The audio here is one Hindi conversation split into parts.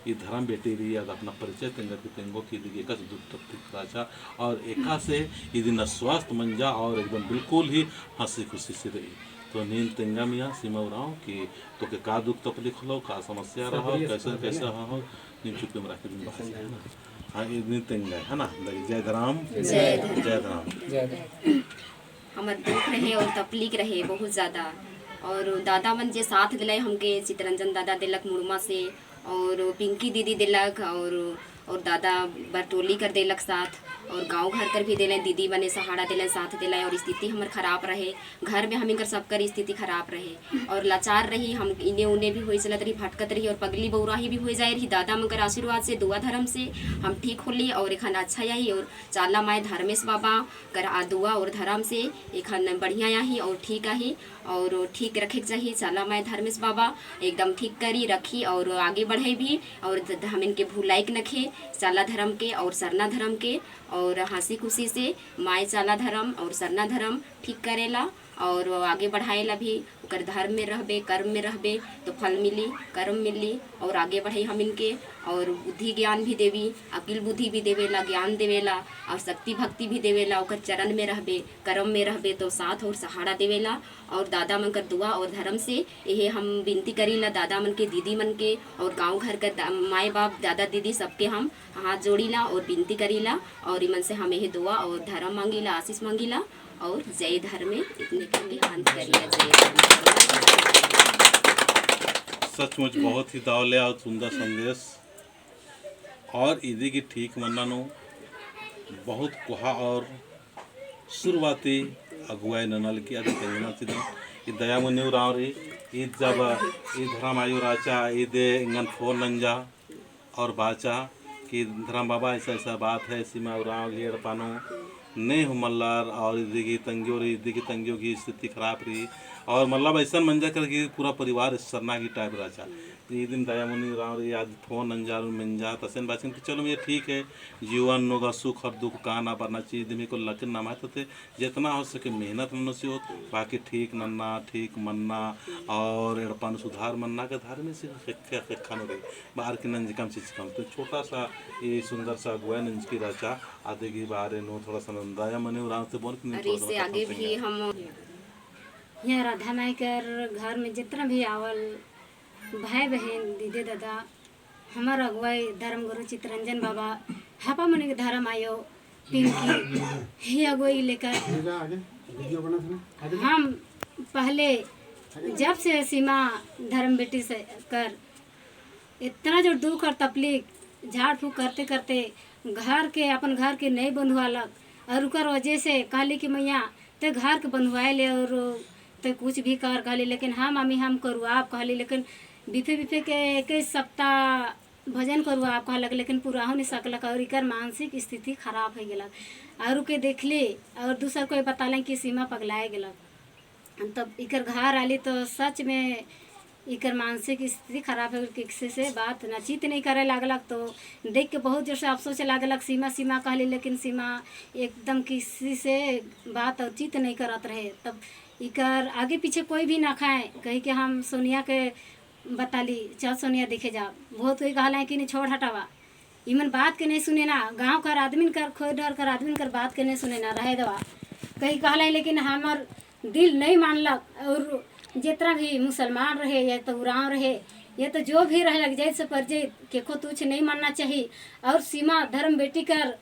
ये धर्म बेटी रही आज अपना परिचय तेंगा की तेंगो की दिखे कस दुख तक राजा और एका से ये दिन स्वस्थ मंजा और एकदम बिल्कुल ही हंसी खुशी से रही। तो नींद तेंगा मियाँ सीमा उड़ाओ कि तो के का दुख तकलीफ लो का समस्या रहो कैसे कैसे हो नींद चुप में रख दिन बाहर है ना। हाँ ये नींद तेंगा है ना जय धराम जय धराम। हमार दुख रहे और तकलीफ रहे बहुत ज़्यादा और दादा मन जे साथ दिलाए हमके चितरंजन दादा दिलक मुड़मा से और पिंकी दीदी दिलक और दादा बरटोली कर दिलक साथ और गांव घर कर भी दिले दीदी बने सहारा दिले साथ दिलाए और स्थिति हमार खराब रहे घर में हमिंग सबकर स्थिति खराब रहे और लाचार रही हम इन्हें उन्हें भी हो चलत रही भटकत रही और पगली बौराही भी हो जाए रही दादा मगर आशीर्वाद से दुआ धर्म से हम ठीक होली और एखन अच्छा यही और चाला माए धर्मेश बाबा कर दुआ और धर्म से एखन बढ़िया यही और ठीक आई और ठीक रखे चाहिए चाला माए धर्मेश बाबा एकदम ठीक करी रखी और आगे बढ़े भी और हम इनके भूलाइक नखे चाला धर्म के और सरना धर्म के और हंसी खुशी से माए चाला धर्म और सरना धर्म ठीक करेला और आगे बढ़ाएला भी कर धर्म में रहबे कर्म में रहबे तो फल मिली कर्म मिली और आगे बढ़े हम इनके और बुद्धि ज्ञान भी देवी अकिल बुद्धि भी देवेला ज्ञान देवेला और शक्ति भक्ति भी देवेला और चरण में रहबे कर्म में रहबे तो साथ और सहारा देवेला और दादा मन कर दुआ और धर्म से यही हम विनती करीला दादा मन के दीदी मन के और गांव घर के माए बाप दादा दीदी सबके हम हाथ जोड़ीला और विनती करीला और इमन से हम यही दुआ और धर्म मांगीला आशीष मांगीला और जय धर्म इतने करके हाथ करिए जय सचमुच बहुत ही दावले और सुंदर संदेश और ईदी की ठीक मनानो बहुत कुहा और शुरुआती अगुवाई ननल की आदि तेना सिदा ई दया मुनि राव रे ई जब ई धर्म आयु राचा ई दे इंगन फोन नंजा और बाचा कि धर्म बाबा ऐसा ऐसा बात है सीमा राव घेर पानो नहीं हो मल्लार और इदी की तंगियों की स्थिति खराब रही और मतलब ऐसा मंजा कर कि पूरा परिवार सरना की टाइप राचा ये दिन दया मुनि राव रे आज फोन अंजार मंजा तसन बाचिन कि चलो ये ठीक है जीवन नोगा सुख और दुख कहाँ ना पड़ना चाहिए दिमी को लकिन ना माते थे जितना हो सके मेहनत मन से हो बाकी ठीक नन्ना ठीक मन्ना और एड़पान सुधार मन्ना के धार में से खानो रही बाहर की नंज कम चीज कम तो छोटा सा ये सुंदर सा गुआ नंज की राचा आधे की बारे नो थोड़ा सा दया मुनि राव से बोल अरे से आगे भी हम यहाँ राधा माई कर घर में जितना भी आवल भाई बहन दीदी दादा हमार अगुवाई धर्म गुरु चितरंजन बाबा हापा मने के धर्म आयो पिंकी ही अगुवाई लेकर हम पहले जब से सीमा धर्म बेटी से कर इतना जो दुख और तकलीफ झाड़ फूक करते करते घर के अपन घर के नहीं बंधवालक और उकर वजह से कहली कि मैया ते घर के बंधवाए ले और ते कुछ भी कर कहली लेकिन हाँ मामी हम करू आप कहली लेकिन बिफे के एक सप्ताह भजन करू आप कहलक लेकिन पूरा हो नहीं सकलक और इकर मानसिक स्थिति खराब हो गलक और के देखली और दूसर कोई बतालें कि सीमा पगलाए गलक तब इकर घर आली तो सच में इकर मानसिक स्थिति खराब है किसी से बात नचीत नहीं करे लागलक तो देख के बहुत जोर से अफसोस लागलक सीमा सीमा कहली लेकिन सीमा एकदम किसी से बात और चित नहीं करत रहे तब इकर आगे पीछे कोई भी ना खाए कही कि हम सोनिया के बताली चल सोनिया देखे जा बहुत कोई कहला है कि नहीं छोड़ हटावा इमन बात के नहीं सुने ना गांव कर आदमी कर खोई डर कर आदमी कर बात के नहीं सुने ना रहे दवा कहीं कहला है लेकिन हमार दिल नहीं मानलक और जितना भी मुसलमान रहे या तो उराव रहे या तो जो भी रहे लग जाए से पर जे के को तुझ नहीं मानना चाहिए और सीमा धर्म बेटी कर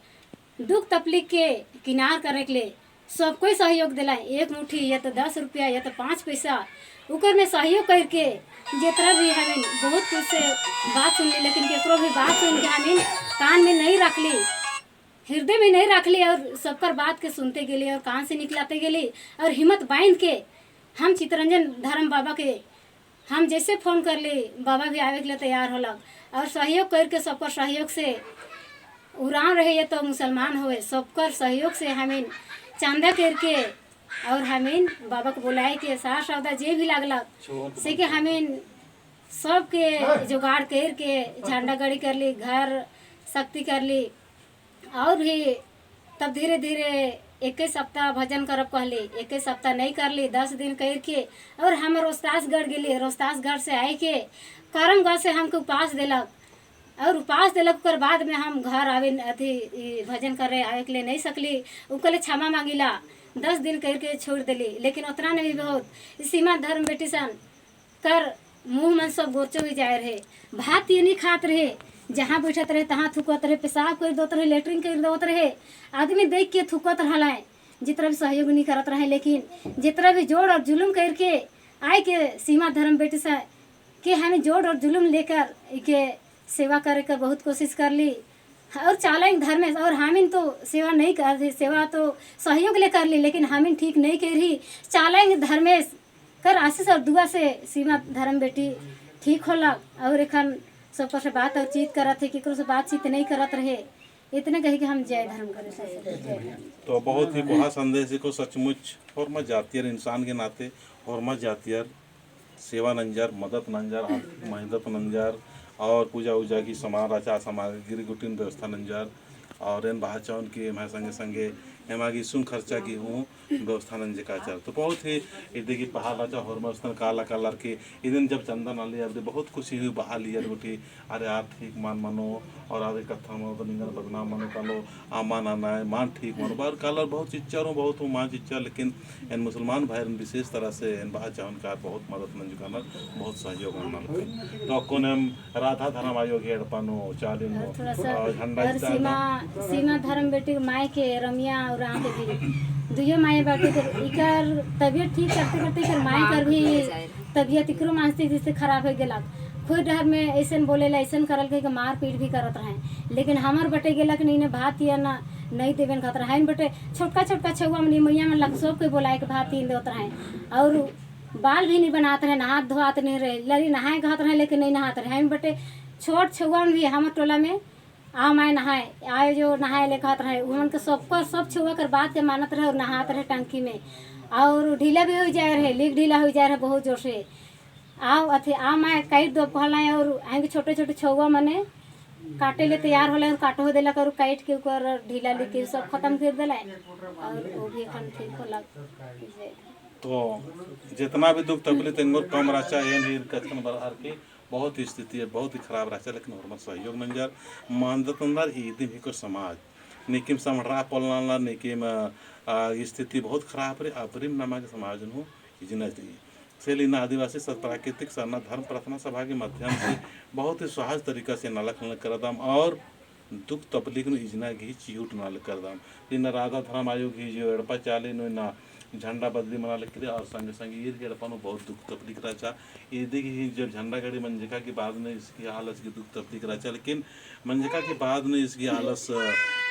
दुख तकलीफ के किनार करे के लिए सब कोई सहयोग दिला एक मुट्ठी या तो 10 रुपया या तो 5 पैसा उकर में सहयोग करके जितना भी हमें बहुत कुछ से बात सुन ली लेकिन केकरो भी बात सुन के हमें कान में नहीं रख ली हृदय में नहीं रख ली और सबकर बात के सुनते गेली और कान से निकलाते गेली और हिम्मत बांध के हम चितरंजन धर्म बाबा के हम जैसे फ़ोन कर ली बाबा भी आवे के लिए तैयार होलक और सहयोग करके सबकर सहयोग से उड़ान रहे ये तो मुसलमान हुए सबकर सहयोग से हमें चांदा करके और हमें बाबा को बुलाए के सार सौदा जे भी लागलक से कि हमें सबके जुगाड़ करके झंडा गड़ी कर ली घर शक्ति कर ली और भी तब धीरे धीरे 21 सप्ताह भजन करब कहली 21 सप्ताह नहीं कर ली 10 दिन करके और हम रोहतासगढ़ गेली रोहतासगढ़ से आए के करमगढ़ से हमको उपास दिलक और उपास दिलक कर बाद में हम घर आवे अथी ई भजन करे आवे के लिए नहीं सकली। उनके लिए क्षमा मांगिला, 10 दिन करके छोड़ दिली। लेकिन उतना नहीं भी बहुत सीमा धर्म बेटी सन कर मुँह मन सब गोचो ही जाए रहे। भात ये नहीं खात रहे, जहाँ बैठत रहे तहाँ थूकत रहे, पेशाब कर देते रहे, लेटरिन कर देते रहे। आदमी देख के थूकत रहलाए, जितना भी सहयोग नहीं करत रहे। लेकिन जितना भी जोड़ और जुलूम करके आए के सीमा धर्म बेटी से कि हमें जोड़ और जुलूम लेकर के सेवा करे कर बहुत कोशिश कर ली। और चालेंगे धर्म में, और हमिन तो सेवा नहीं कर रही, सेवा तो सहयोग ले कर ली, लेकिन हमिन ठीक नहीं कर रही। चालेंगे धर्मेश कर आशीष और दुआ से सीमा धर्म बेटी ठीक होला। और एखन सबको से बात और चीत करत है, केकरो से बातचीत नहीं करत रहे। इतने कही कि हम जय धर्म करे जय धर्म। तो बहुत ही बड़ा संदेश को सचमुच और मैं जातियर इंसान के नाते और मैं जातियर सेवा नंजर, मदद नंजर, मेहनत नंजर और पूजा उजा की सामान रचा सामग्री गुटिन व्यवस्था नंजर और इन भाषाओं की मैं संगे संगे एमागी सुन खर्चा की हूँ व्यवस्था नंजे का चल। तो बहुत ही इधर की पहाड़ राजा और मस्तन काला कलर की इधन जब चंदन आ लिया बहुत खुशी हुई बहा लिया उठी। अरे यार ठीक मान मानो और आगे कथा मानो तो निंगल बदनाम मानो कालो आमान आना है मान ठीक मानो बार कालर बहुत चिच्चा रो बहुत हूँ माँ चिच्चा। लेकिन इन मुसलमान भाई विशेष तरह से इन भाषा उनका बहुत मदद मन जुकाना बहुत सहयोग होना। तो कौन हम राधा धर्म आयोग एडपानो चालिनो झंडा सीमा धर्म बेटी माई के रमिया और आके भी दुयो माए बाटे कर इकर तबीयत ठीक करते करते कर माए कर भी तबीयत इकरो मानसिक जैसे खराब हो गेला। खुद डर में ऐसन बोलेला ऐसन करल के मार पीट भी करत रहे। लेकिन हमार बटे गेला कि नहीं भात या ना नहीं देवेन खातर है बटे छोटका छोटका छुआ में मैया में लग सब के बोलाए के भात तीन देते रहे। और बाल भी नहीं बनाते रहे, नहात धोआत नहीं रहे, लड़ी नहाए घात रहे लेकिन नहीं नहाते रहे। हम बटे छोट छुआ में भी हमार टोला में आ माए नहाए आए जो नहाए ले खात रहे उमन के सबको सब छुआ कर बात के मानत रहे और नहात रहे टंकी में। और ढीला भी हो जाए रहे, लीक ढीला हो जाए रहे बहुत जोर से। आओ अथे आ माए काट दो कहलाए और आएंगे छोटे छोटे छुआ मने काटे ले तैयार होले और काटो देला कर काट के ऊपर ढीला लेके सब खत्म कर देला और वो भी खन ठीक होला। तो जितना भी दुख तकलीफ तेंगोर कम राचा ये कथन बरहर की बहुत ही स्थिति है बहुत ही खराब रहा लेकिन और सहयोग नंजर मानदत अंदर ईदी भी को समाज निकिम समरा पोलना निकिम स्थिति बहुत खराब रे अबरिम नामा के समाज नु इजना सेलिना आदिवासी प्राकृतिक सरना धर्म प्रार्थना सभा के माध्यम से बहुत ही सहज तरीका से नालक करदाम और दुख तकलीफ नु इजना घी चियूट नाल करदाम। इन राधा धर्म आयोग घी जो एड़पा चाले नु ना झंडा बदली मना लेके और संगे संगे ये गड़पानो बहुत दुख तकलीफ रचा। ये देखिए जब झंडा गाड़ी मंजिका के बाद में इसकी हालत की दुख तकलीफ रचा। लेकिन मंजिका के बाद में इसकी हालत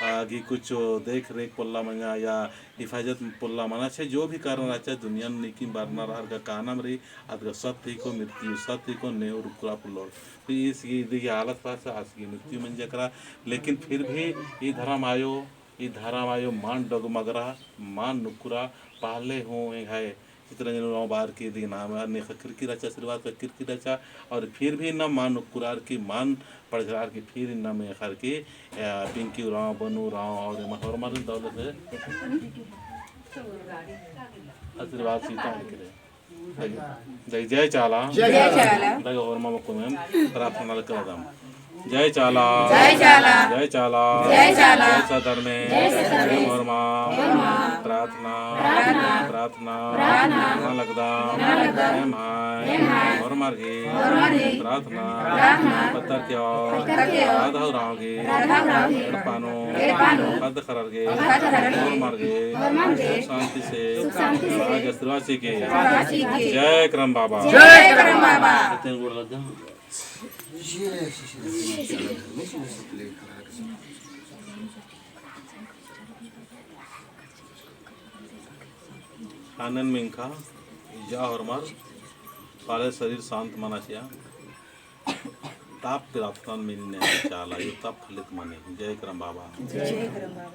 आगे कुछ देख रेख पुल्ला मंगा या हिफाजत पुल्ला मना छे जो भी कारण रचा दुनिया में निकी बारना रहा का कानम रही अदर सत्य को मृत्यु सत्य को नेव रुकरा पुल्लोर तो इसकी देखिए हालत पास आज की मृत्यु मंजा करा। लेकिन फिर भी ये धर्म आयो ये धारा आयो मान डगमगरा मान नुकुरा पहले हूँ है चित्रंजन बार की दी नाम ने किरकी रचा आशीर्वाद का किरकी रचा और फिर भी न मान नुकुरार की मान पड़झार की फिर न में खर की पिंकी राव बनू राव और मार दौलत है आशीर्वाद सीता जय चाला लगे और मामा को मैम प्रार्थना कर दाम जय चाला जय चाला जय चाला जय चाला जय सदरमे जय मोरमा प्रार्थना प्रार्थना प्रार्थना लगदा जय माय और मार्गे प्रार्थना पत्थर क्यों राधा रावगे पानो पद खरगे और मार्गे शांति से आज आशीर्वाद के जय करम बाबा जय करम बाबा आनंद मिंखा जा और मार पाले शरीर शांत मना चिया ताप प्रार्थना मिलने चाला ये ताप फलित माने जय करम बाबा जय करम बाबा